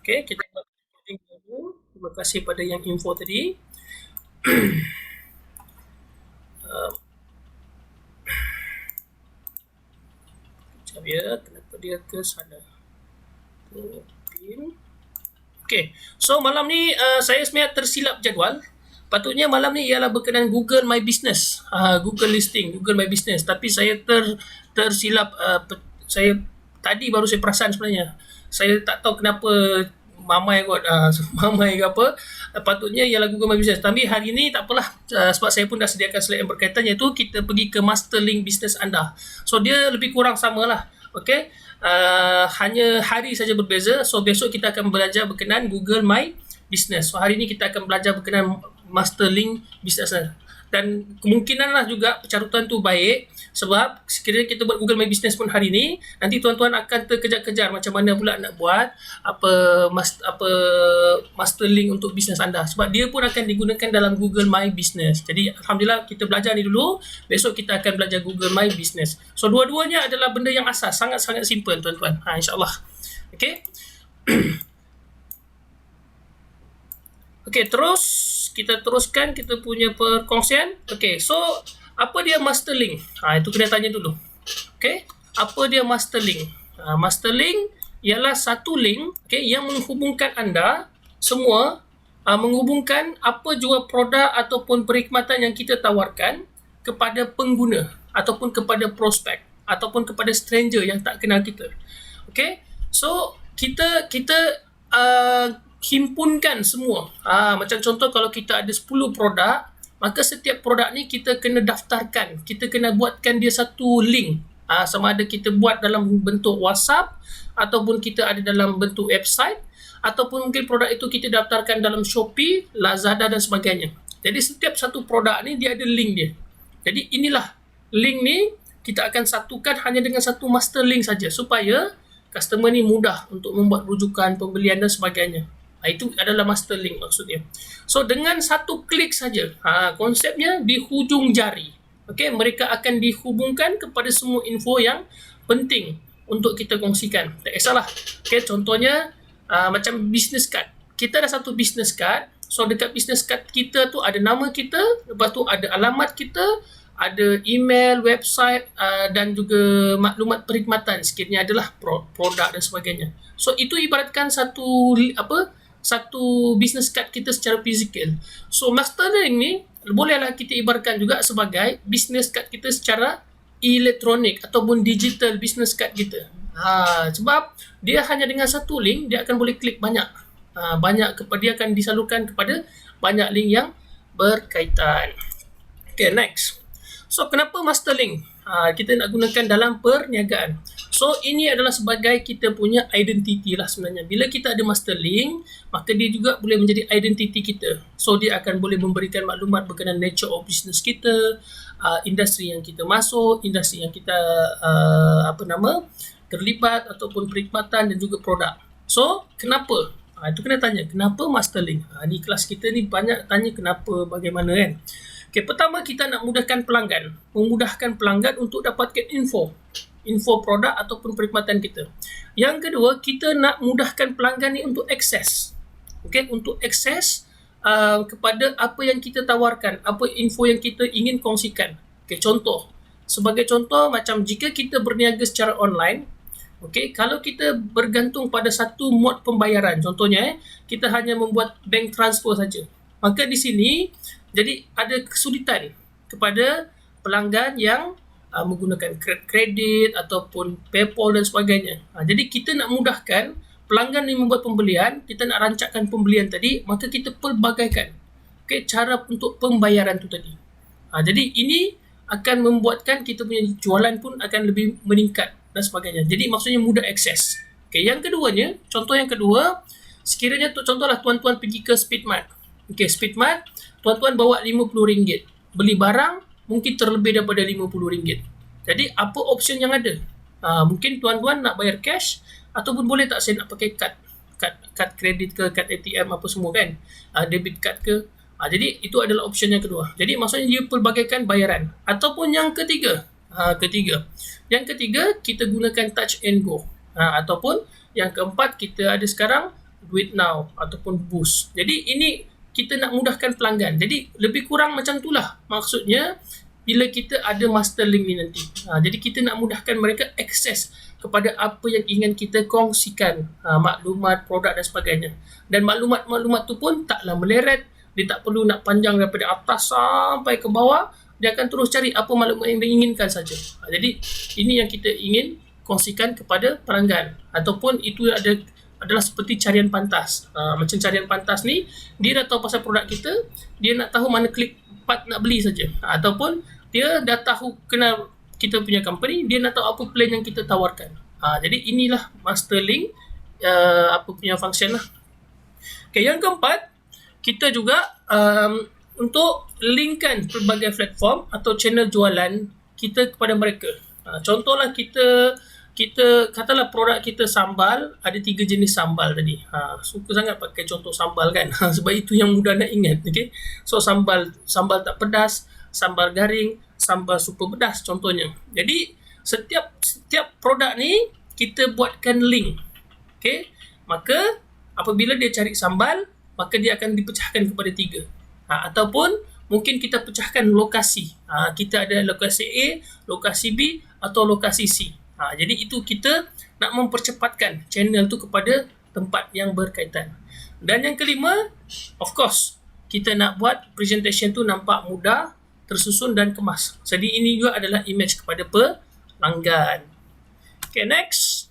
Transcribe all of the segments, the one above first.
Okey, kita buat link dulu. Terima kasih pada yang info tadi. Sekejap ya, kenapa dia ke sana? Pin. Okey, so malam ni saya sebenarnya tersilap jadual. Patutnya malam ni ialah berkenaan Google My Business, Google listing, Google My Business. Tapi saya tersilap. Saya tadi baru saya perasan sebenarnya. Saya tak tahu kenapa mamai kot, mamai ke apa. Patutnya ialah Google My Business. Tapi hari ni tak apalah, sebab saya pun dah sediakan slide yang berkaitan, iaitu kita pergi ke master link bisnes anda. So dia lebih kurang samalah. Okey, hanya hari saja berbeza. So besok kita akan belajar berkenaan Google My Business. So hari ini kita akan belajar berkenaan master link business. Dan kemungkinanlah juga pencarutan tu baik, sebab sekiranya kita buat Google My Business pun hari ni, nanti tuan-tuan akan terkejar-kejar macam mana pula nak buat master link untuk bisnes anda, sebab dia pun akan digunakan dalam Google My Business. Jadi alhamdulillah kita belajar ni dulu, besok kita akan belajar Google My Business. So dua-duanya adalah benda yang asas, sangat-sangat simple tuan-tuan. InsyaAllah. Okey. Okey, terus kita teruskan kita punya perkongsian. Okey, so apa dia master link? Itu kena tanya dulu. Okey, apa dia master link? Master link ialah satu link, okey, yang menghubungkan anda semua, menghubungkan apa jua produk ataupun perkhidmatan yang kita tawarkan kepada pengguna ataupun kepada prospek ataupun kepada stranger yang tak kenal kita. Okey, so kita himpunkan semua. Macam contoh, kalau kita ada 10 produk, maka setiap produk ni kita kena daftarkan, kita kena buatkan dia satu link. Sama ada kita buat dalam bentuk WhatsApp, ataupun kita ada dalam bentuk website, ataupun mungkin produk itu kita daftarkan dalam Shopee, Lazada dan sebagainya. Jadi setiap satu produk ni dia ada link dia. Jadi inilah link ni kita akan satukan hanya dengan satu master link saja, supaya customer ni mudah untuk membuat rujukan, pembelian dan sebagainya. Itu adalah master link maksudnya. So dengan satu klik saja, konsepnya di hujung jari, okey, mereka akan dihubungkan kepada semua info yang penting untuk kita kongsikan. Tak kisahlah. Okey, contohnya macam business card. Kita ada satu business card. So dekat business card kita tu ada nama kita, lepas tu ada alamat kita, ada email, website, dan juga maklumat perkhidmatan sekiranya adalah produk dan sebagainya. So itu ibaratkan satu business card kita secara fizikal. So master link ni bolehlah kita ibaratkan juga sebagai business card kita secara elektronik ataupun digital business card kita. Sebab dia hanya dengan satu link dia akan boleh klik banyak. Dia akan disalurkan kepada banyak link yang berkaitan. Okay, next. So kenapa master link? Kita nak gunakan dalam perniagaan. So ini adalah sebagai kita punya identiti lah sebenarnya. Bila kita ada master link, maka dia juga boleh menjadi identiti kita. So dia akan boleh memberikan maklumat berkenaan nature of business kita, industri yang kita masuk, industri yang kita terlibat ataupun perkhidmatan dan juga produk. So kenapa? Itu kena tanya, kenapa master link? Ni kelas kita ni banyak tanya kenapa, bagaimana kan. Okay, pertama kita nak memudahkan pelanggan untuk dapatkan info produk ataupun perkhidmatan kita. Yang kedua, kita nak mudahkan pelanggan ni untuk akses. Okay, untuk akses kepada apa yang kita tawarkan, apa info yang kita ingin kongsikan. Okay, sebagai contoh, macam jika kita berniaga secara online, okay, kalau kita bergantung pada satu mod pembayaran, contohnya kita hanya membuat bank transfer saja, maka di sini jadi ada kesulitan kepada pelanggan yang menggunakan kredit ataupun PayPal dan sebagainya. Jadi kita nak mudahkan pelanggan yang membuat pembelian, kita nak rancakkan pembelian tadi, maka kita pelbagaikan cara untuk pembayaran tu tadi. Jadi ini akan membuatkan kita punya jualan pun akan lebih meningkat dan sebagainya. Jadi maksudnya mudah akses. Yang keduanya, contoh yang kedua, sekiranya contohlah tuan-tuan pergi ke Speedmart. Speedmart, tuan-tuan bawa RM50. Beli barang mungkin terlebih daripada RM50. Jadi apa option yang ada? Mungkin tuan-tuan nak bayar cash, ataupun boleh tak saya nak pakai kad kredit ke, kad ATM apa semua kan, debit card ke. Jadi itu adalah option yang kedua. Jadi maksudnya dia pelbagaikan bayaran. Ataupun yang ketiga, kita gunakan touch and go. Ataupun yang keempat, kita ada sekarang Duit Now ataupun Boost. Jadi ini kita nak mudahkan pelanggan. Jadi lebih kurang macam itulah maksudnya bila kita ada master link ni nanti. Jadi kita nak mudahkan mereka akses kepada apa yang ingin kita kongsikan, maklumat, produk dan sebagainya. Dan maklumat-maklumat tu pun taklah meleret, dia tak perlu nak panjang daripada atas sampai ke bawah, dia akan terus cari apa maklumat yang dia inginkan saja. Jadi ini yang kita ingin kongsikan kepada pelanggan, ataupun itu adalah seperti carian pantas. Macam carian pantas ni, dia dah tahu pasal produk kita, dia nak tahu mana klik part nak beli saja, ataupun dia dah tahu kenal kita punya company, dia nak tahu apa plan yang kita tawarkan. Jadi inilah master link apa punya function lah. Okay, yang keempat, kita juga untuk linkkan pelbagai platform atau channel jualan kita kepada mereka. Contohlah kita katalah produk kita sambal, ada 3 jenis sambal tadi. Suka sangat pakai contoh sambal kan. Sebab itu yang mudah nak ingat. Okay? So sambal tak pedas, sambal garing, sambal super pedas contohnya. Jadi setiap produk ni kita buatkan link. Okay? Maka apabila dia cari sambal, maka dia akan dipecahkan kepada 3. Ataupun mungkin kita pecahkan lokasi. Kita ada lokasi A, lokasi B atau lokasi C. Jadi itu kita nak mempercepatkan channel tu kepada tempat yang berkaitan. Dan yang kelima, of course, kita nak buat presentation tu nampak mudah, tersusun dan kemas. Jadi ini juga adalah image kepada pelanggan. Okay, next.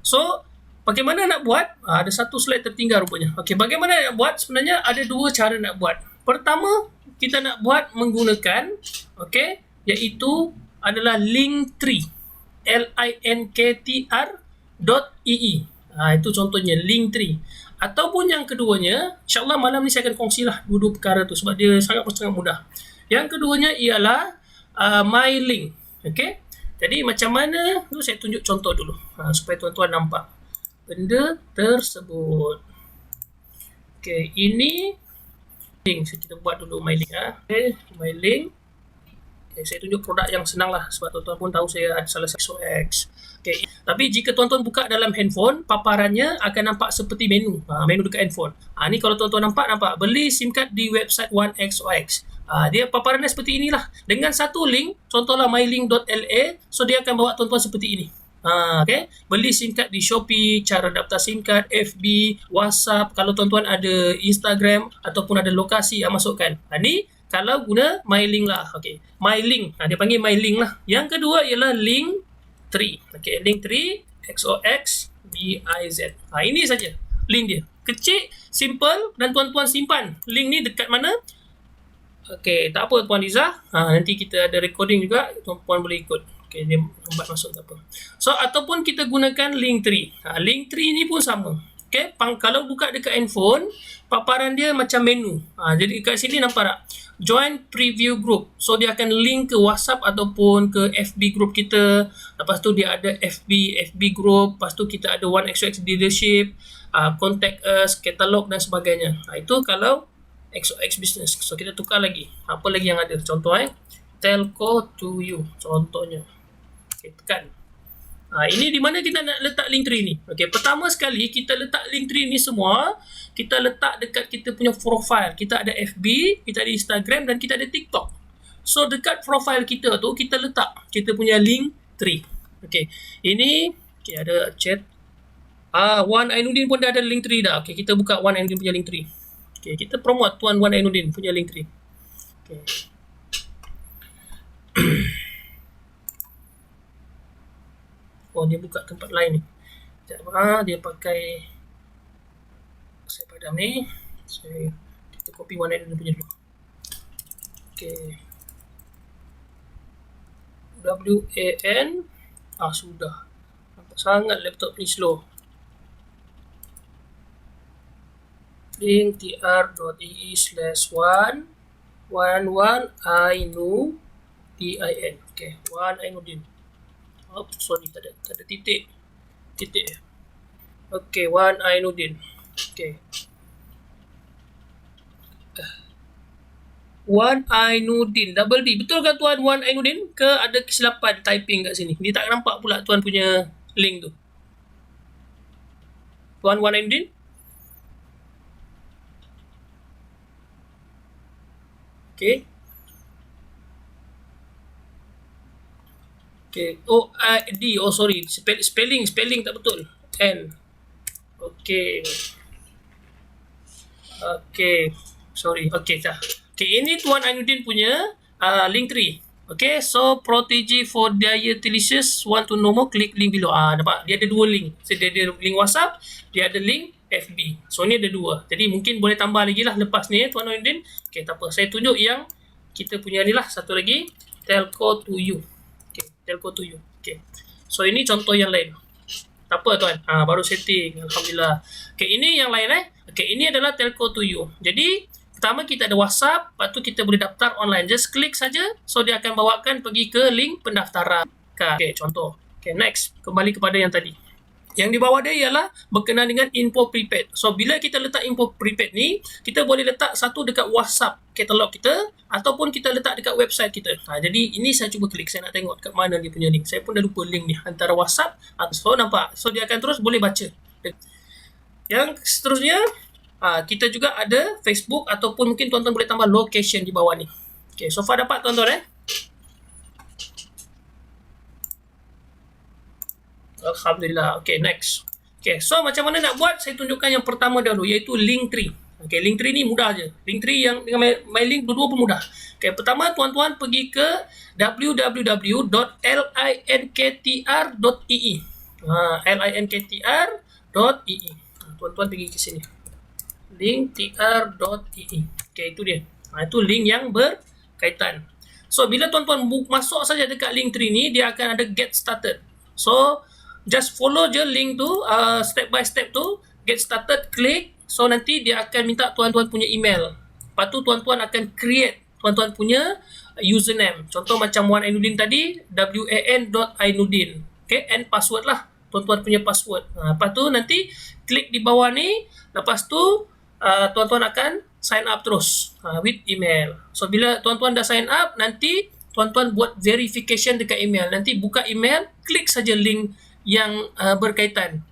So, bagaimana nak buat? Ada satu slide tertinggal rupanya. Okay, bagaimana nak buat? Sebenarnya ada 2 cara nak buat. Pertama, kita nak buat menggunakan, iaitu adalah Linktree. linktr.ee. Itu contohnya Linktree. Ataupun yang keduanya, insyaAllah malam ni saya akan kongsilah dua perkara tu sebab dia sangat mudah. Yang keduanya ialah MyLink. Okay? Jadi macam mana? Saya tunjuk contoh dulu supaya tuan-tuan nampak benda tersebut. Okay, ini link. Kita buat dulu MyLink. Okay, MyLink. Okay, saya tunjuk produk yang senang lah sebab tuan-tuan pun tahu saya ada salah satu XOX. Okay. Tapi jika tuan-tuan buka dalam handphone, paparannya akan nampak seperti menu. Menu dekat handphone. Ni kalau tuan-tuan nampak beli SIM card di website OneXOX. Dia paparannya seperti inilah. Dengan satu link, contohlah mylink.la, so dia akan bawa tuan-tuan seperti ini. Okay. Beli SIM card di Shopee, cara daftar SIM card, FB, WhatsApp, kalau tuan-tuan ada Instagram ataupun ada lokasi yang masukkan. Ni kalau guna MyLink lah. Okay. MyLink. Dia panggil MyLink lah. Yang kedua ialah Linktree. Okay. Linktree, XOX, BIZ. Ini saja link dia. Kecil, simple dan tuan-tuan simpan. Link ni dekat mana? Okay. Tak apa Puan Liza. Nanti kita ada recording juga. Tuan-tuan boleh ikut. Okay. Dia lambat masuk tak apa. So, ataupun kita gunakan Linktree. Linktree ni pun sama. Okay. Kalau buka dekat handphone, paparan dia macam menu. Jadi kat sini nampak tak? Join preview group. So dia akan link ke WhatsApp ataupun ke FB group kita. Lepas tu dia ada FB group. Lepas tu kita ada OneXOX dealership, contact us, katalog dan sebagainya. Itu kalau XOX business. So kita tukar lagi. Apa lagi yang ada? Contoh telco to you. Contohnya. Okay, tekan. Ini di mana kita nak letak Linktree ni. Okay, pertama sekali kita letak Linktree ni semua, kita letak dekat kita punya profile. Kita ada FB, kita ada Instagram dan kita ada TikTok. So dekat profile kita tu kita letak kita punya Linktree. Okay, ini ada chat. Wan Ainuddin pun dah ada Linktree dah. Okay, kita buka Wan Ainuddin punya Linktree. Okay, kita promote Tuan Wan Ainuddin punya Linktree. Okay. Oh, dia buka tempat lain ni. Dia pakai saya padam ni. Kita copy Wan Ainuddin punya dulu. Okay. WAN. Sudah. Nampak sangat laptop ni slow. linktr.ee/111ainuddin. Okay, Wan Ainuddin. Sorry, tak ada titik. Okay, Wan Ainuddin. Okay. Wan Ainuddin. Double D. Betul kan Tuan Wan Ainuddin? Ke ada kesilapan typing kat sini? Dia tak nampak pula Tuan punya link tu. Tuan Wan Ainuddin? Okey. Okey. Oh, D. Oh, sorry. Spelling tak betul. N. Okey. Okey. Sorry. Okey, dah. Okey, ini Tuan Ainuddin punya Linktree. Okay, so Protege for Dietitians want to know more, click link below. Nampak? Dia ada dua link. So, dia ada link WhatsApp, dia ada link FB. So, ni ada dua. Jadi, mungkin boleh tambah lagi lah lepas ni, Tuan Ainuddin. Okay, tak apa. Saya tunjuk yang kita punya ni lah. Satu lagi, Telco to you. Okay, Telco to you. Okay. So, ini contoh yang lain. Tak apa, Tuan. Baru setting. Alhamdulillah. Okay, ini yang lain Okay, ini adalah Telco to you. Jadi, pertama kita ada WhatsApp, lepas tu kita boleh daftar online. Just klik saja, so dia akan bawakan pergi ke link pendaftaran. Okay, contoh. Okay, next. Kembali kepada yang tadi. Yang di bawah dia ialah berkenaan dengan info prepaid. So, bila kita letak info prepaid ni, kita boleh letak satu dekat WhatsApp katalog kita, ataupun kita letak dekat website kita. Jadi, ini saya cuba klik. Saya nak tengok kat mana dia punya link. Saya pun dah lupa link ni. Antara WhatsApp, so nampak. So, dia akan terus boleh baca. Yang seterusnya, kita juga ada Facebook, ataupun mungkin tuan-tuan boleh tambah location di bawah ni. Okay, so far dapat tuan-tuan Alhamdulillah. Okay, next. Okay, so macam mana nak buat? Saya tunjukkan yang pertama dahulu, iaitu Linktree. Okay, Linktree ni mudah je. Linktree yang dengan MyLink dua-dua pun mudah. Okay, pertama tuan-tuan pergi ke www.linktr.ee. linktr.ee. Tuan-tuan pergi ke sini. linktr.ee. Okay, itu dia. Itu link yang berkaitan. So, bila tuan-tuan masuk saja dekat Linktree ni, dia akan ada get started. So, just follow je link tu, step by step tu, get started, klik. So, nanti dia akan minta tuan-tuan punya email. Lepas tu, tuan-tuan akan create tuan-tuan punya username. Contoh macam Wan Ainuddin tadi, wan.ainuddin. Okay, and password lah. Tuan-tuan punya password. Lepas tu, nanti klik di bawah ni. Lepas tu, tuan-tuan akan sign up terus with email. So, bila tuan-tuan dah sign up, nanti tuan-tuan buat verification dekat email. Nanti buka email, klik saja link yang berkaitan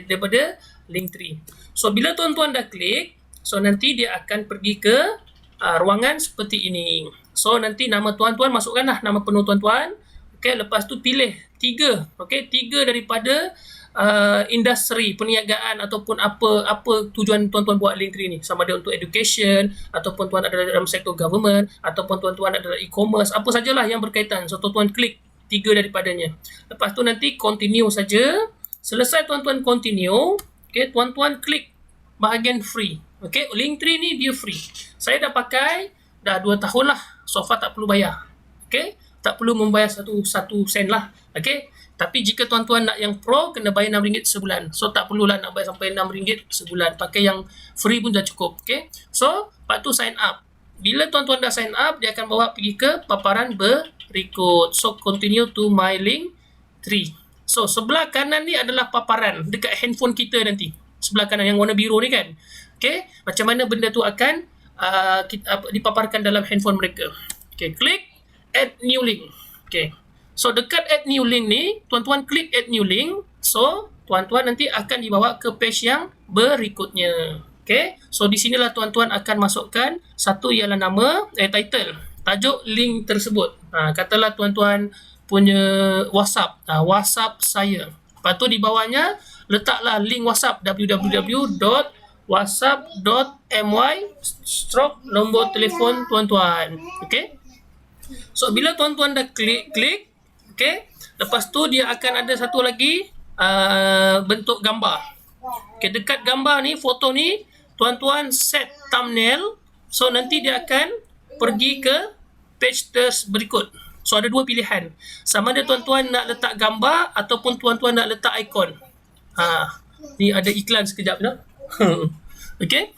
daripada Linktree. So, bila tuan-tuan dah klik, so nanti dia akan pergi ke ruangan seperti ini. So, nanti nama tuan-tuan masukkanlah nama penuh tuan-tuan. Okay, lepas tu pilih 3. Okay, 3 daripada industri perniagaan ataupun apa tujuan tuan-tuan buat Linktree ni, sama ada untuk education, ataupun tuan ada dalam sektor government, ataupun tuan-tuan ada e-commerce, apa sajalah yang berkaitan. So, tuan-tuan klik 3 daripadanya. Lepas tu nanti continue saja. Selesai tuan-tuan continue, okay, tuan-tuan klik bahagian free. Okay, Linktree ni dia free. Saya dah pakai dah 2 tahun lah. So far tak perlu bayar. Okay, tak perlu membayar satu sen lah. Okay, tapi jika tuan-tuan nak yang pro, kena bayar RM6 sebulan. So, tak perlulah nak bayar sampai RM6 sebulan. Pakai yang free pun dah cukup. Okay, so lepas tu sign up. Bila tuan-tuan dah sign up, dia akan bawa pergi ke paparan berikut. So, continue to my Linktree. So, sebelah kanan ni adalah paparan dekat handphone kita nanti. Sebelah kanan yang warna biru ni kan. Okay, macam mana benda tu akan dipaparkan dalam handphone mereka. Okay, klik add new link. Okay, so dekat add new link ni, tuan-tuan klik add new link. So, tuan-tuan nanti akan dibawa ke page yang berikutnya. Okay, so di sinilah tuan-tuan akan masukkan satu ialah nama, title, tajuk link tersebut. Katalah tuan-tuan punya WhatsApp, WhatsApp saya. Lepas tu di bawahnya letaklah link WhatsApp www.whatsapp.my/nombor telefon tuan-tuan. Okay, so bila tuan-tuan dah klik, okay, lepas tu dia akan ada satu lagi bentuk gambar. Okay, dekat gambar ni, foto ni, tuan-tuan set thumbnail. So, nanti dia akan pergi ke page berikut. So, ada 2 pilihan. Sama ada tuan-tuan nak letak gambar ataupun tuan-tuan nak letak ikon. Ni ada iklan sekejap dah. Okay.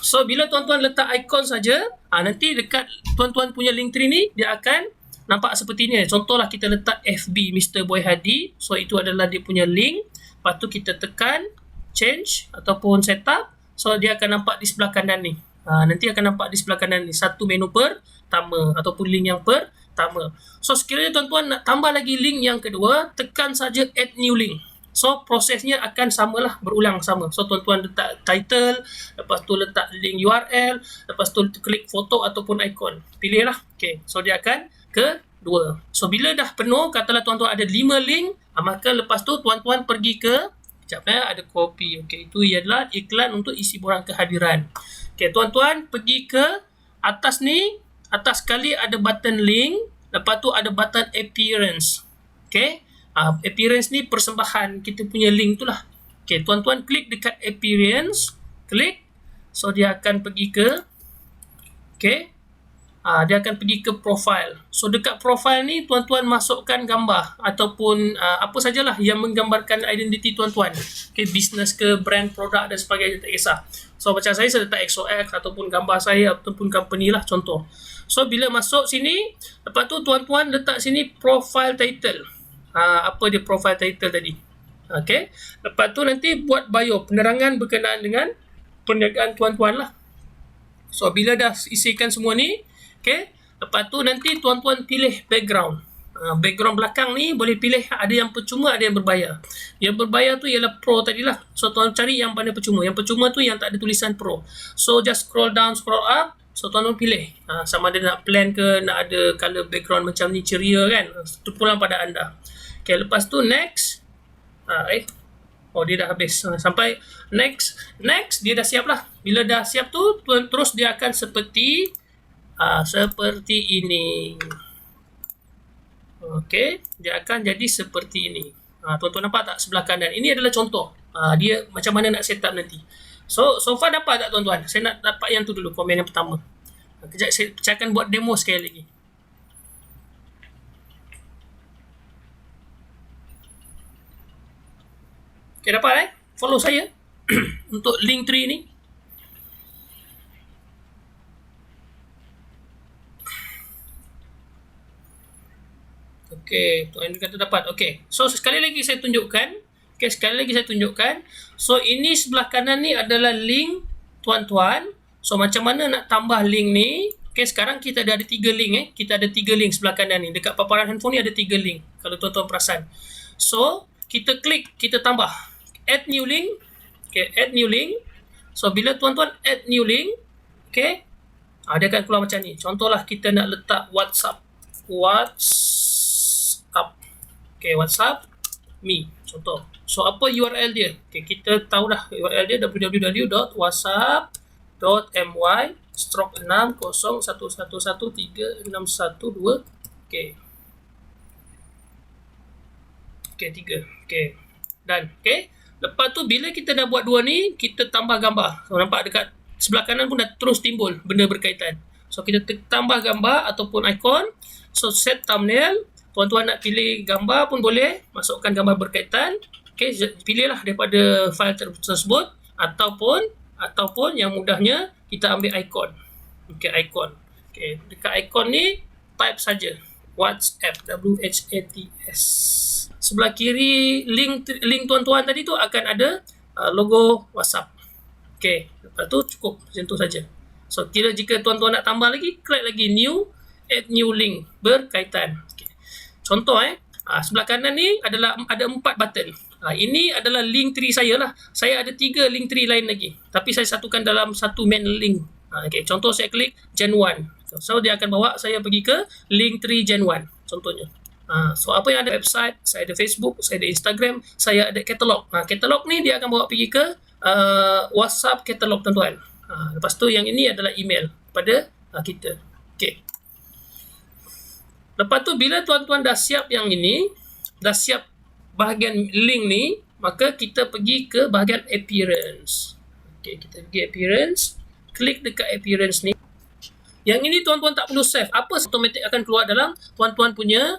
So, bila tuan-tuan letak ikon saja, nanti dekat tuan-tuan punya Linktree ni, dia akan nampak seperti ni. Contohlah kita letak FB Mr. Boy Hadi. So, itu adalah dia punya link. Lepas tu kita tekan change ataupun setup. So, dia akan nampak di sebelah kanan ni. Nanti akan nampak di sebelah kanan ni. Satu menu pertama ataupun link yang pertama. So, sekiranya tuan-tuan nak tambah lagi link yang kedua, tekan saja add new link. So prosesnya akan samalah, berulang sama. So tuan-tuan letak title, lepas tu letak link URL, lepas tu klik foto ataupun ikon. Pilihlah. Okay, so dia akan ke 2. So bila dah penuh, katalah tuan-tuan ada 5 link, maka lepas tu tuan-tuan pergi ke, sekejap ada copy. Okay, itu ialah iklan untuk isi borang kehadiran. Okay, tuan-tuan pergi ke atas ni, atas sekali ada button link, lepas tu ada button appearance. Okay, appearance ni persembahan kita punya link tu lah. Okay, tuan-tuan klik dekat appearance, klik, so dia akan pergi ke, okay, dia akan pergi ke profile. So dekat profile ni tuan-tuan masukkan gambar ataupun apa sajalah yang menggambarkan identiti tuan-tuan. Okay, business ke, brand, produk dan sebagainya, tak kisah. So macam saya letak XOX ataupun gambar saya ataupun company lah contoh. So bila masuk sini, lepas tu tuan-tuan letak sini profile title. Apa dia profile title tadi? Okay, lepas tu nanti buat bio, penerangan berkenaan dengan perniagaan tuan-tuan lah. So bila dah isikan semua ni, okay, lepas tu nanti tuan-tuan pilih background. Background belakang ni boleh pilih, ada yang percuma, ada yang berbayar. Yang berbayar tu ialah pro tadilah. So tuan cari yang mana percuma. Yang percuma tu yang tak ada tulisan pro. So just scroll down, scroll up. So tuan-tuan pilih sama ada nak plan ke, nak ada color background macam ni ceria kan. Itu pulang pada anda. Okay, lepas tu next. Oh, dia dah habis. Sampai next. Next, dia dah siap lah. Bila dah siap tu, terus dia akan seperti ini. Okey, dia akan jadi seperti ini. Tuan-tuan nampak tak sebelah kanan? Ini adalah contoh. Dia macam mana nak set up nanti. So far dapat tak tuan-tuan? Saya nak dapat yang tu dulu, komen yang pertama. Kejap saya akan buat demo sekali lagi. Okey, dapat follow saya untuk link tree ni. Okey, tuan kata dapat. Okey. So sekali lagi saya tunjukkan. So ini sebelah kanan ni adalah link tuan-tuan. So macam mana nak tambah link ni? Okey, sekarang kita ada 3 link Kita ada 3 link sebelah kanan ni. Dekat paparan handphone ni ada 3 link. Kalau tuan-tuan perasan. So kita klik, kita tambah add new link. Okey, add new link. So bila tuan-tuan add new link, okey, dia akan keluar macam ni. Contohlah kita nak letak WhatsApp. Okay, WhatsApp me contoh. So apa URL dia? Okay, kita tahu dah URL dia www.whatsapp.my/601136112. Okay. Okay, 3. Okay. Dan okay. Lepas tu bila kita dah buat 2 ni, kita tambah gambar. So nampak dekat sebelah kanan pun dah terus timbul benda berkaitan. So kita tambah gambar ataupun ikon. So set thumbnail. Tuan-tuan nak pilih gambar pun boleh, masukkan gambar berkaitan. Okey, pilihlah daripada file tersebut ataupun yang mudahnya kita ambil ikon. Okey, ikon. Okey, dekat ikon ni type saja WhatsApp, WHATS. Sebelah kiri link tuan-tuan tadi tu akan ada logo WhatsApp. Okey, lepas tu cukup macam tu saja. So jika tuan-tuan nak tambah lagi, klik lagi new, add new link berkaitan. Okay. Contoh sebelah kanan ni ada 4 button. Ini adalah link tree saya lah. Saya ada 3 link tree lain lagi. Tapi saya satukan dalam satu main link. Okay. Contoh saya klik Gen 1. So dia akan bawa saya pergi ke link tree Gen 1. Contohnya. So apa yang ada website, saya ada Facebook, saya ada Instagram, saya ada katalog. Katalog ni dia akan bawa pergi ke WhatsApp katalog tuan-tuan. Lepas tu yang ini adalah email pada kita. Okay. Lepas tu bila tuan-tuan dah siap yang ini, dah siap bahagian link ni, maka kita pergi ke bahagian appearance. Okay, kita pergi appearance, klik dekat appearance ni. Yang ini tuan-tuan tak perlu save. Apa automatic akan keluar dalam tuan-tuan punya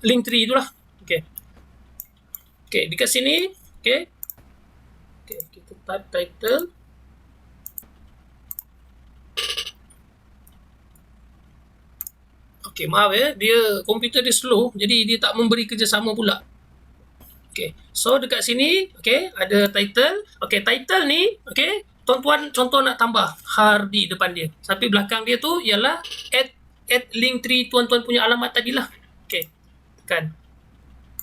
link tree itulah. Okay. Okay, dekat sini, okay. Okay, kita type title. Okay, maaf dia komputer dia slow, jadi dia tak memberi kerjasama pula. Okay, so dekat sini, okay, ada title. Okay, title ni, okay, tuan-tuan contoh nak tambah Hardi depan dia. Tapi belakang dia tu ialah add link tree tuan-tuan punya alamat tadilah. Okay, tekan.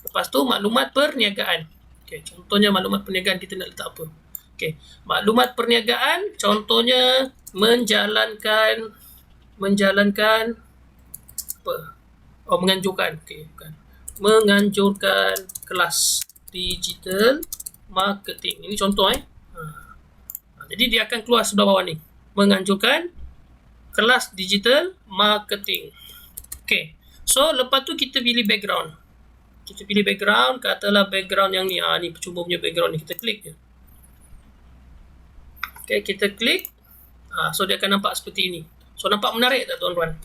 Lepas tu maklumat perniagaan. Okey, contohnya maklumat perniagaan kita nak letak apa? Okey, maklumat perniagaan contohnya menjalankan apa? Oh, menganjurkan. Okey, bukan. Menganjurkan kelas digital marketing. Ini contoh jadi dia akan keluar sebelah bawah ni. Menganjurkan kelas digital marketing. Okey. So lepas tu kita pilih background. Kita pilih background, katalah background yang ni. Ni percuma punya background ni, kita klik je. Okey, kita klik. So dia akan nampak seperti ini. So nampak menarik tak tuan-tuan?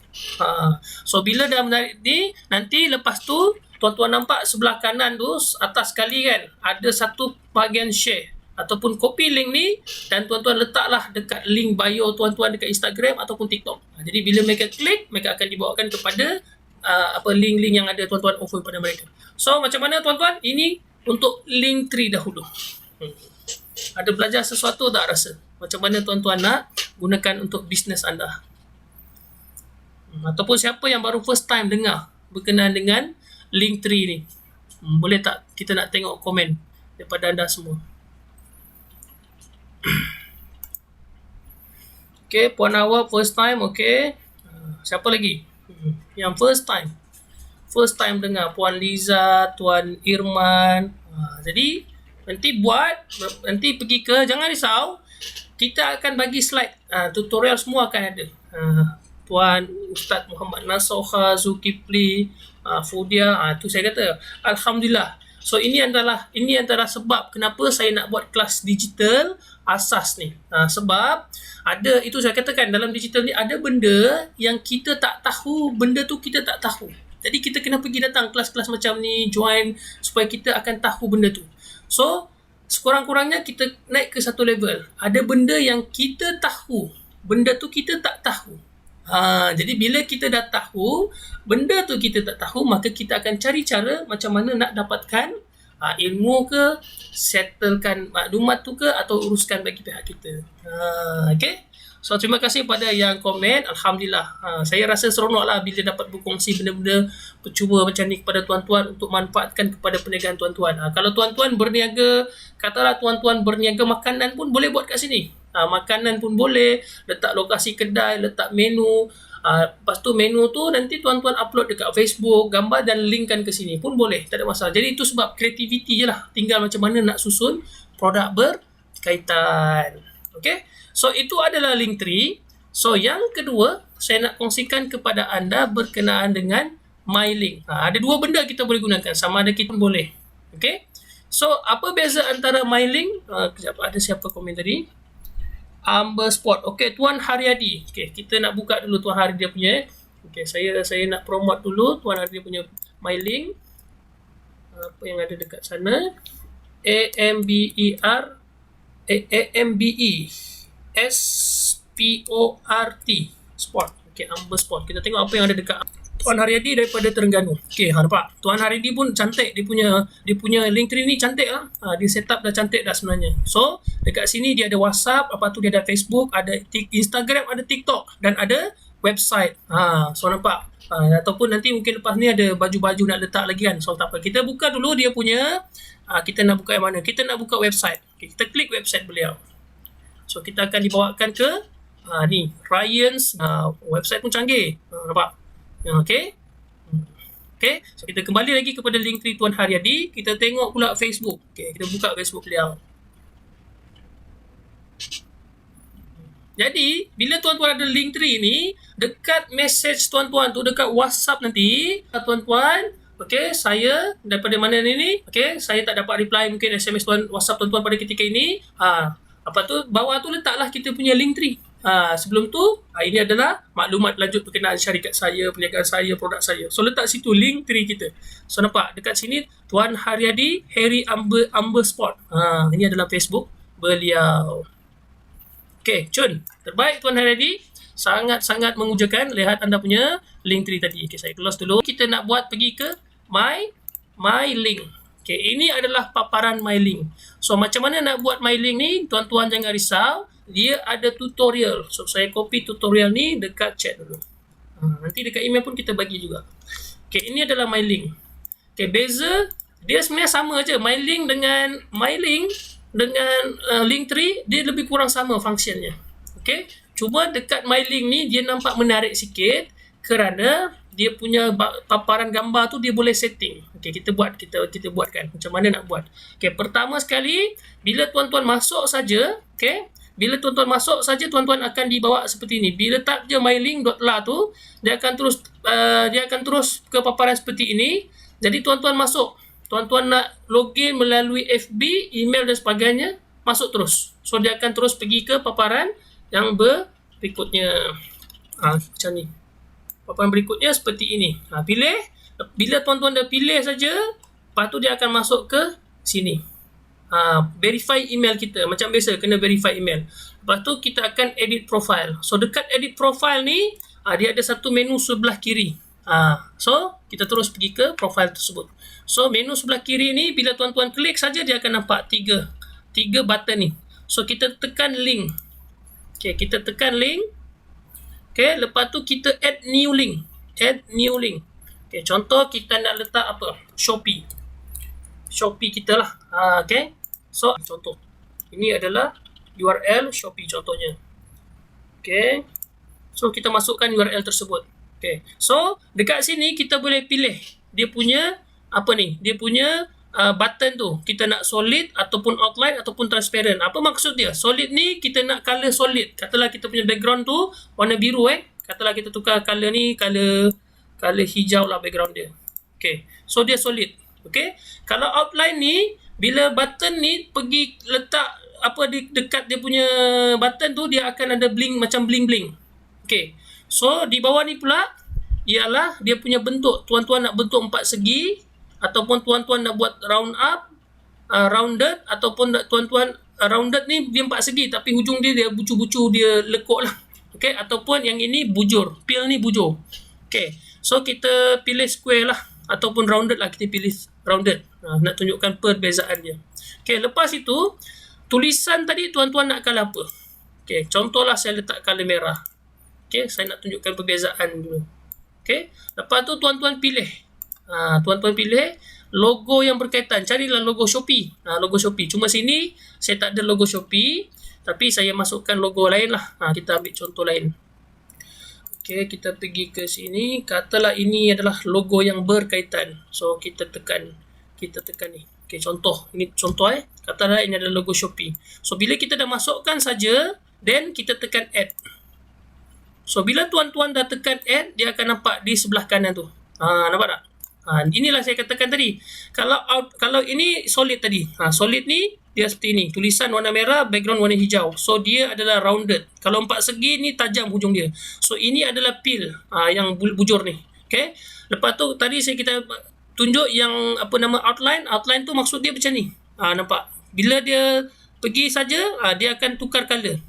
So bila dah menarik ni, nanti lepas tu tuan-tuan nampak sebelah kanan tu atas sekali kan, ada satu bahagian share ataupun copy link ni dan tuan-tuan letaklah dekat link bio tuan-tuan dekat Instagram ataupun TikTok. Jadi bila mereka klik, mereka akan dibawakan kepada link-link yang ada tuan-tuan offer pada mereka. So macam mana tuan-tuan? Ini untuk Linktree dahulu. Ada belajar sesuatu tak rasa? Macam mana tuan-tuan nak gunakan untuk bisnes anda? Ataupun siapa yang baru first time dengar berkenaan dengan Linktree ni? Boleh tak kita nak tengok komen daripada anda semua? Okay, Puan Hawa first time, okay. Siapa lagi? Yang first time dengar, Puan Liza, Tuan Irman. Jadi nanti pergi ke, jangan risau, kita akan bagi slide, tutorial semua akan ada. Tuan Ustaz Muhammad Nasoha, Zulkifli, Fudia, tu saya kata alhamdulillah. So ini antara sebab kenapa saya nak buat kelas digital asas ni. Sebab ada, itu saya katakan, dalam digital ni ada benda yang kita tak tahu, benda tu kita tak tahu. Jadi kita kena pergi datang kelas-kelas macam ni, join supaya kita akan tahu benda tu. So sekurang-kurangnya kita naik ke satu level. Ada benda yang kita tahu, benda tu kita tak tahu. Jadi bila kita dah tahu benda tu kita tak tahu, maka kita akan cari cara macam mana nak dapatkan ilmu ke, settlekan maklumat tu ke, atau uruskan bagi pihak kita. Okay. So terima kasih pada yang komen. Alhamdulillah, saya rasa seronok lah bila dapat berkongsi benda-benda percuma macam ni kepada tuan-tuan untuk manfaatkan kepada perniagaan tuan-tuan. Kalau tuan-tuan berniaga, katalah tuan-tuan berniaga makanan pun boleh buat kat sini. Makanan pun boleh, letak lokasi kedai, letak menu. Lepas tu menu tu nanti tuan-tuan upload dekat Facebook, gambar dan linkkan ke sini pun boleh, tak ada masalah. Jadi itu sebab kreativiti je lah, tinggal macam mana nak susun produk berkaitan. Okay, so itu adalah Linktree. So yang kedua, saya nak kongsikan kepada anda berkenaan dengan MyLink. Ada dua benda kita boleh gunakan, sama ada kita boleh. Okay, so apa beza antara MyLink? Kejap, ada siapa komen tadi? Amber Sport. Okey, Tuan Haryadi. Okey, kita nak buka dulu Tuan Haryadi punya. Okey, saya nak promote dulu Tuan Haryadi punya MyLink. Apa yang ada dekat sana? AMBE SPORT Sport. Okey, Amber Sport. Kita tengok apa yang ada dekat Tuan Haryadi daripada Terengganu. Okey, nampak. Tuan Haryadi pun cantik, dia punya Linktree ni cantik lah. Dia setup dah cantik dah sebenarnya. So, dekat sini dia ada WhatsApp, lepas tu dia ada Facebook, ada Instagram, ada TikTok dan ada website. So nampak. Ataupun nanti mungkin lepas ni ada baju-baju nak letak lagi kan. So tak apa. Kita buka dulu dia punya, kita nak buka yang mana? Kita nak buka website. Okay, kita klik website beliau. So kita akan dibawakan ke ni, Ryan's website pun canggih. Nampak? Okay. So kita kembali lagi kepada Linktree Tuan Haryadi. Kita tengok pula Facebook. Okay, kita buka Facebook beliau. Jadi bila tuan-tuan ada Linktree ni, dekat message tuan-tuan tu, dekat WhatsApp nanti, tuan-tuan, okay, saya daripada mana ni, okay, saya tak dapat reply mungkin SMS WhatsApp tuan-tuan pada ketika ini. Apa tu, bawah tu letaklah kita punya Linktree. Sebelum tu, ini adalah maklumat lanjut berkenaan syarikat saya, perniagaan saya, produk saya. So letak situ Linktree kita. So nampak dekat sini Tuan Haryadi Harry Amber Sport. Ini adalah Facebook beliau. Okay, cun. Terbaik Tuan Haryadi. Sangat-sangat mengujakan. Lihat anda punya Linktree tadi. Okay, saya close dulu. Kita nak buat pergi ke MyLink. Okay, ini adalah paparan MyLink. So macam mana nak buat MyLink ni? Tuan-tuan jangan risau. Dia ada tutorial. So saya copy tutorial ni dekat chat dulu. Nanti dekat email pun kita bagi juga. Okay, ini adalah MyLink. Okay, beza Dia sebenarnya sama je. My link dengan Linktree dia lebih kurang sama fungsinya. Okey. Cuma dekat MyLink ni dia nampak menarik sikit kerana dia punya paparan gambar tu dia boleh setting. Okey, kita buatkan macam mana nak buat. Okey, pertama sekali bila tuan-tuan masuk saja, okey, bila tuan-tuan masuk saja tuan-tuan akan dibawa seperti ini. Bila tap je mylink.la tu, dia akan terus ke paparan seperti ini. Jadi tuan-tuan masuk. Tuan-tuan nak login melalui FB, email dan sebagainya, masuk terus. So dia akan terus pergi ke paparan yang berikutnya. Macam ni. Paparan berikutnya seperti ini. Pilih. Bila tuan-tuan dah pilih saja, lepas tu dia akan masuk ke sini. Verify email kita. Macam biasa, kena verify email. Lepas tu kita akan edit profile. So dekat edit profile ni, dia ada satu menu sebelah kiri. So kita terus pergi ke profile tersebut. So menu sebelah kiri ni bila tuan-tuan klik saja dia akan nampak tiga button ni. So kita tekan link. Okey, kita tekan link. Okey, lepas tu kita add new link. Okey, contoh kita nak letak apa? Shopee kita lah. Okey. So contoh. Ini adalah URL Shopee contohnya. Okey. So kita masukkan URL tersebut. Okay. So dekat sini kita boleh pilih dia punya button tu. Kita nak solid ataupun outline ataupun transparent. Apa maksud dia? Solid ni kita nak color solid. Katalah kita punya background tu warna biru Katalah kita tukar color ni color hijau lah background dia. Okay. So dia solid. Okay. Kalau outline ni bila button ni pergi letak di dekat dia punya button tu dia akan ada macam bling. Okay. So di bawah ni pula ialah dia punya bentuk. Tuan-tuan nak bentuk 4 segi ataupun tuan-tuan nak buat rounded ataupun tuan-tuan rounded ni dia 4 segi tapi hujung dia bucu-bucu dia lekuk lah. Okey, ataupun yang ini bujur. Pil ni bujur. Okey. So kita pilih square lah ataupun rounded lah, kita pilih rounded. Nak tunjukkan perbezaannya. Okey, lepas itu tulisan tadi tuan-tuan nak color apa? Okey, contohlah saya letak color merah. Okay, saya nak tunjukkan perbezaan dulu. Okay, lepas tu tuan-tuan pilih. Tuan-tuan pilih logo yang berkaitan. Carilah logo Shopee. Logo Shopee. Cuma sini saya tak ada logo Shopee, tapi saya masukkan logo lain lah. Kita ambil contoh lain. Okay, kita pergi ke sini. Katalah ini adalah logo yang berkaitan. So kita tekan ni. Okay, contoh. Ini contoh Katalah ini adalah logo Shopee. So bila kita dah masukkan saja, then kita tekan add. So bila tuan-tuan dah tekan add, dia akan nampak di sebelah kanan tu. Nampak tak? Inilah saya katakan tadi. Kalau ini solid tadi. Solid ni dia seperti ini. Tulisan warna merah, background warna hijau. So dia adalah rounded. Kalau 4 segi ni tajam hujung dia. So ini adalah pil yang bujur ni. Okay. Lepas tu tadi kita tunjuk yang outline. Outline tu maksud dia macam ni. Nampak? Bila dia pergi saja, dia akan tukar color.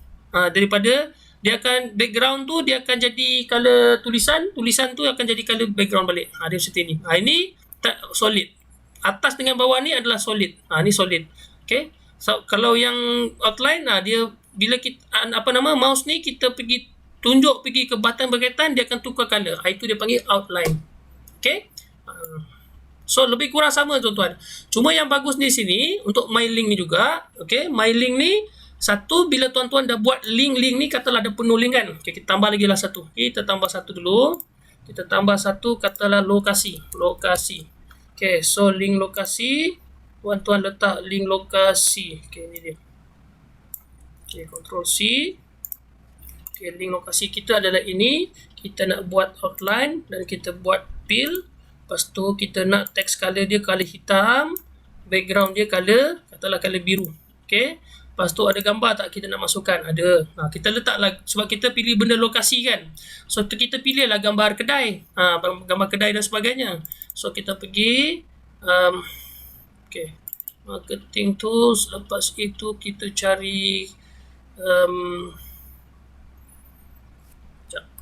Daripada dia akan background tu dia akan jadi color tulisan tu akan jadi color background balik. Dia seperti ni. Ini tak solid. Atas dengan bawah ni adalah solid. Ni solid. Okay. So kalau yang outline dia bila kita mouse ni kita pergi ke button berkaitan dia akan tukar color. Itu dia panggil outline. Okay. So lebih kurang sama tuan-tuan. Cuma yang bagus di sini untuk MyLink ni juga. Okay. MyLink ni satu, bila tuan-tuan dah buat link ni, katalah ada penuh link kan. Okay, kita tambah lagi lah satu. Kita tambah satu dulu. Kita tambah satu, katalah lokasi. Okay, so link lokasi. Tuan-tuan letak link lokasi. Okay, ni dia. Okay, Ctrl C. Okay, link lokasi kita adalah ini. Kita nak buat outline dan kita buat fill. Lepas tu kita nak text color dia color hitam. Background dia color, katalah color biru. Okay. Lepas tu ada gambar tak kita nak masukkan? Ada. Kita letaklah sebab kita pilih benda lokasi kan. So kita pilihlah gambar kedai. Gambar kedai dan sebagainya. So kita pergi okay. Marketing tools. Lepas itu kita cari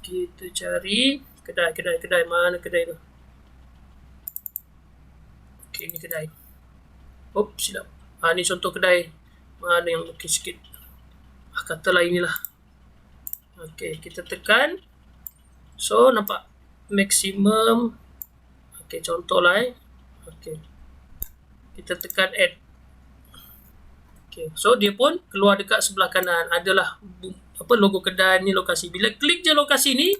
kita cari kedai. Mana kedai tu? Okay, ni kedai. Silap. Ni contoh kedai. Mana yang okey sikit. Katalah inilah. Okey, kita tekan. So, nampak maksimum. Okey, contohlah Okey. Kita tekan add. Okay. So dia pun keluar dekat sebelah kanan. Adalah logo kedai ni, lokasi. Bila klik je lokasi ni,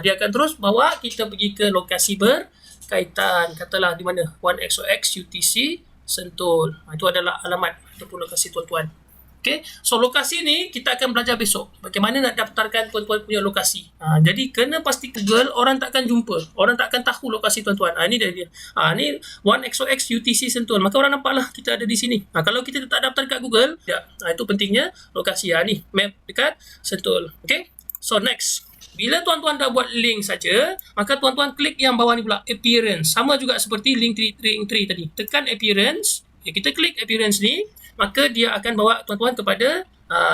dia akan terus bawa kita pergi ke lokasi berkaitan. Katalah di mana? 1XOX UTC Sentul. Itu adalah alamat ataupun lokasi tuan-tuan. Okay. So lokasi ni kita akan belajar besok. Bagaimana nak daftarkan tuan-tuan punya lokasi. Jadi kena pasti Google, orang takkan jumpa. Orang takkan tahu lokasi tuan-tuan. Ini dia. Ni 1XOX UTC Sentul. Maka orang nampaklah kita ada di sini. Kalau kita tak daftar kat Google, itu pentingnya lokasi. Ni map dekat Sentul. Okay. So next. Bila tuan-tuan dah buat link saja, maka tuan-tuan klik yang bawah ni pula, appearance. Sama juga seperti link tree tadi. Tekan appearance. Kita klik appearance ni, maka dia akan bawa tuan-tuan kepada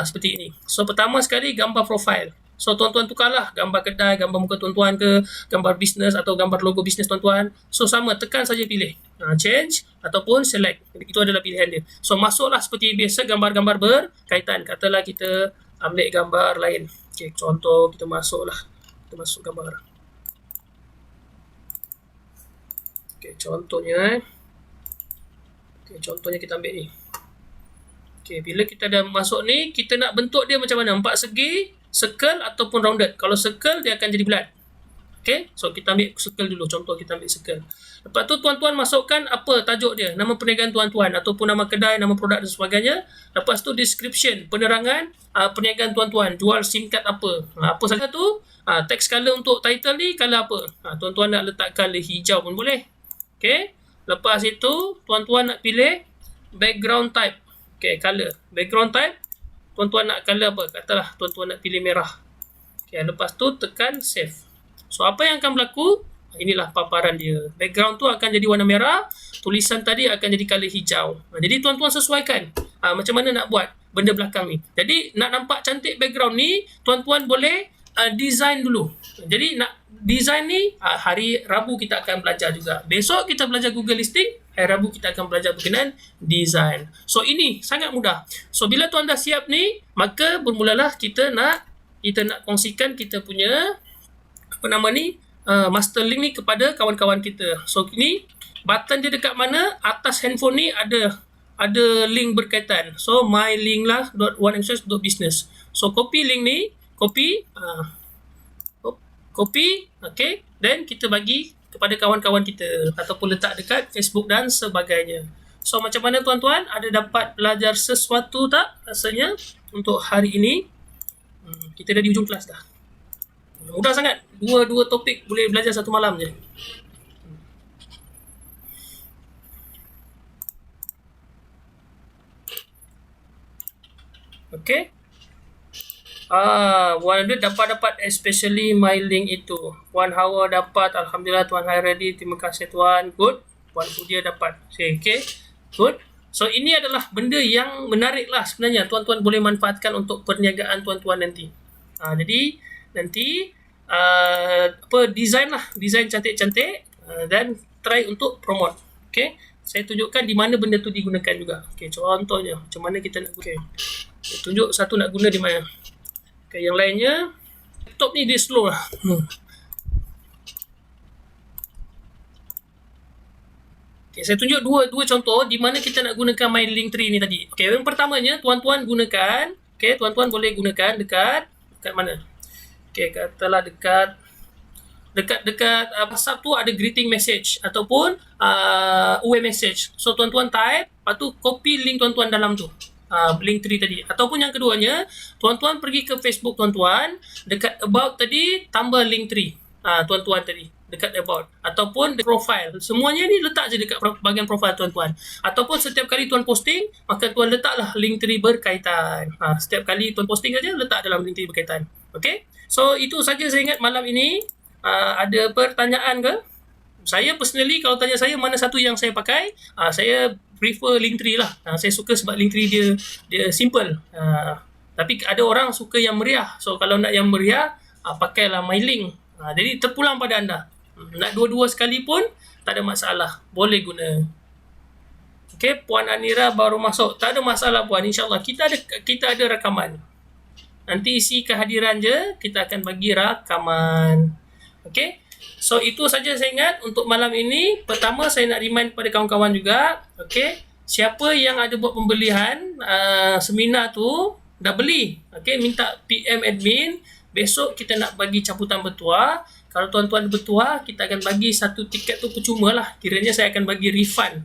seperti ini. So pertama sekali gambar profile. So tuan-tuan tukarlah gambar kedai, gambar muka tuan-tuan ke, gambar bisnes atau gambar logo bisnes tuan-tuan. So sama, tekan saja pilih. Change ataupun select. Itu adalah pilihan dia. So masuklah seperti biasa gambar-gambar berkaitan. Katalah kita ambil gambar lain. Okay, contoh kita masuklah. Kita masuk gambar. Okay, contohnya kita ambil ni. Okay, bila kita dah masuk ni, kita nak bentuk dia macam mana? 4 segi, circle ataupun rounded. Kalau circle, dia akan jadi bulat. Okay, so kita ambil circle dulu. Contoh kita ambil circle. Lepas tu tuan-tuan masukkan apa tajuk dia, nama perniagaan tuan-tuan ataupun nama kedai, nama produk dan sebagainya. Lepas tu description, penerangan perniagaan tuan-tuan, jual SIM card apa. Apa saja tu, text color untuk title ni color apa. Tuan-tuan nak letak color hijau pun boleh. Okay, lepas itu tuan-tuan nak pilih background type. Okay, color. Background type, tuan-tuan nak color apa? Katalah tuan-tuan nak pilih merah. Okay, lepas tu tekan save. So, apa yang akan berlaku? Inilah paparan dia. Background tu akan jadi warna merah, tulisan tadi akan jadi color hijau. Jadi, tuan-tuan sesuaikan macam mana nak buat benda belakang ni. Jadi, nak nampak cantik background ni, tuan-tuan boleh design dulu. Jadi, nak design ni, hari Rabu kita akan belajar juga. Besok kita belajar Google Listing, hari Rabu kita akan belajar berkenaan design. So, ini sangat mudah. So, bila tuan dah siap ni, maka bermulalah kita nak kongsikan kita punya master link ni kepada kawan-kawan kita. So, ini button dia dekat mana? Atas handphone ni ada link berkaitan. So, my link lah .1xos.business. So, copy link ni, copy, okay, then kita bagi kepada kawan-kawan kita ataupun letak dekat Facebook dan sebagainya. So, macam mana tuan-tuan? Ada dapat belajar sesuatu tak rasanya untuk hari ini? Kita dah di hujung kelas dah. Mudah sangat. Dua topik boleh belajar satu malam je. Okay. 100 dapat especially my link itu. 1 hour dapat. Alhamdulillah Tuan Hairadi. Terima kasih Tuan. Good. Puan Pudia dapat. Okay. Good. So ini adalah benda yang menarik lah sebenarnya. Tuan-tuan boleh manfaatkan untuk perniagaan tuan-tuan nanti. Jadi nanti design lah, design cantik-cantik dan try untuk promote. Okay, saya tunjukkan di mana benda tu digunakan juga. Okay, contohnya macam mana kita nak. Okay, tunjuk satu nak guna di mana. Okay, yang lainnya laptop ni dia slow lah. Okay, saya tunjuk dua contoh di mana kita nak gunakan my link tree ni tadi. Okay, yang pertamanya tuan-tuan gunakan. Okay, tuan-tuan boleh gunakan dekat mana? Okay, katalah dekat WhatsApp tu ada greeting message ataupun away message. So tuan-tuan type, lepas tu copy link tuan-tuan dalam tu. Link tree tadi. Ataupun yang keduanya, tuan-tuan pergi ke Facebook tuan-tuan, dekat about tadi tambah link tree. Tuan-tuan tadi dekat about ataupun profile. Semuanya ni letak je dekat bahagian profile tuan-tuan. Ataupun setiap kali tuan posting, maka tuan letaklah link tree berkaitan. Setiap kali tuan posting aja letak dalam link tree berkaitan. Okay? So itu saja saya ingat malam ini. Ada pertanyaan ke? Saya personally kalau tanya saya mana satu yang saya pakai, saya prefer Linktree lah. Saya suka sebab Linktree dia simple. Tapi ada orang suka yang meriah. So kalau nak yang meriah, pakailah MyLink. Jadi terpulang pada anda. Nak dua-dua sekali pun tak ada masalah. Boleh guna. Okay, Puan Anira baru masuk. Tak ada masalah Puan. InsyaAllah kita ada rakaman. Nanti isi kehadiran je, kita akan bagi rakaman. Okay. So itu saja saya ingat untuk malam ini. Pertama saya nak remind pada kawan-kawan juga, okey, siapa yang ada buat pembelian seminar tu dah beli, okey, minta PM admin. Besok kita nak bagi cabutan bertuah. Kalau tuan-tuan bertuah, kita akan bagi satu tiket tu percuma lah. Kiranya saya akan bagi refund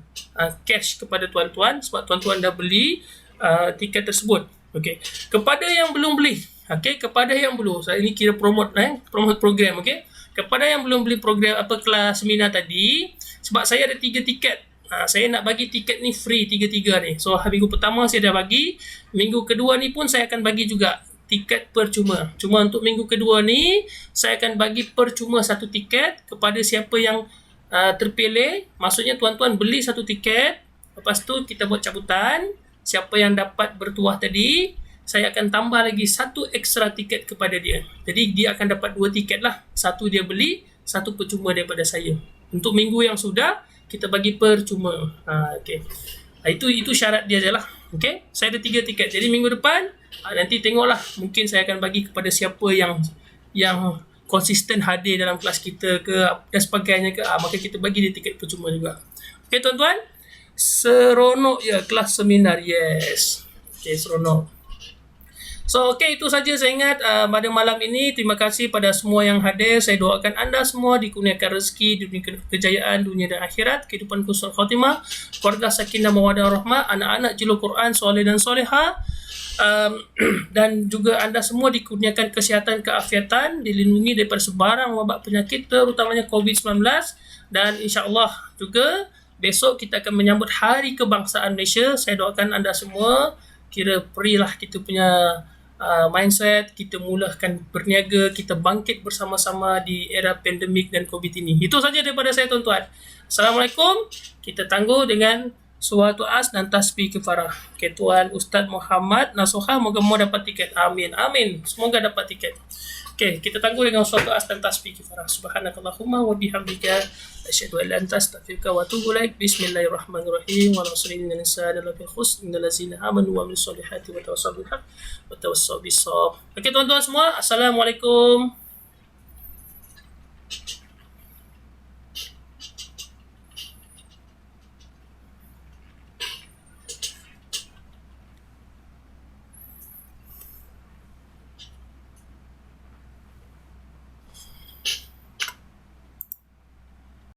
cash kepada tuan-tuan sebab tuan-tuan dah beli tiket tersebut. Okey. Kepada yang belum beli, okey, kepada yang belum, saya ini kira promote program, okey. Kepada yang belum beli program kelas seminar tadi, sebab saya ada 3 tiket. Saya nak bagi tiket ni free 3 ni. So minggu pertama saya dah bagi, minggu kedua ni pun saya akan bagi juga tiket percuma. Cuma untuk minggu kedua ni saya akan bagi percuma satu tiket kepada siapa yang terpilih. Maksudnya tuan-tuan beli satu tiket, lepas tu kita buat cabutan. Siapa yang dapat bertuah tadi, saya akan tambah lagi satu ekstra tiket kepada dia. Jadi dia akan dapat 2 tiket lah. Satu dia beli, satu percuma daripada saya. Untuk minggu yang sudah, kita bagi percuma. Okay. Itu syarat dia je lah. Okay. Saya ada 3 tiket. Jadi minggu depan, nanti tengoklah. Mungkin saya akan bagi kepada siapa yang konsisten hadir dalam kelas kita ke dan sebagainya ke. Maka kita bagi dia tiket percuma juga. Okay tuan-tuan. Seronok ya kelas seminar. Yes. Okay, seronok. So, okay, itu saja saya ingat pada malam ini. Terima kasih pada semua yang hadir. Saya doakan anda semua dikurniakan rezeki, diberikan kejayaan dunia dan akhirat, kehidupan husnul khatimah, keluarga sakinah mawaddah rahmah, anak-anak jilul Quran, soleh dan soleha. Dan juga anda semua dikurniakan kesihatan, keafiatan, dilindungi daripada sebarang wabak penyakit, terutamanya COVID-19. Dan insyaAllah juga besok kita akan menyambut Hari Kebangsaan Malaysia. Saya doakan anda semua kira perilah kita punya mindset, kita mulakan berniaga, kita bangkit bersama-sama di era pandemik dan COVID ini. Itu saja daripada saya tuan-tuan. Assalamualaikum. Kita tangguh dengan surah As dan tasbih kifarah. Okay, Tuan Ustaz Muhammad Nasuha, moga-moga dapat tiket. Amin. Amin. Semoga dapat tiket. Okay, kita tangguh dengan surah As dan tasbih kifarah. Subhanakallahumma wa bihamdika asyhadu an la ilaha illa anta astaghfiruka wa atubu ilaik. Bismillahirrahmanirrahim. Wa nusallina linsana la fil khusr innal ladzina amanu wa amilus solihati wa tawassaw bil haqq wa tawassaw bis shawab. Okay tuan-tuan semua, assalamualaikum.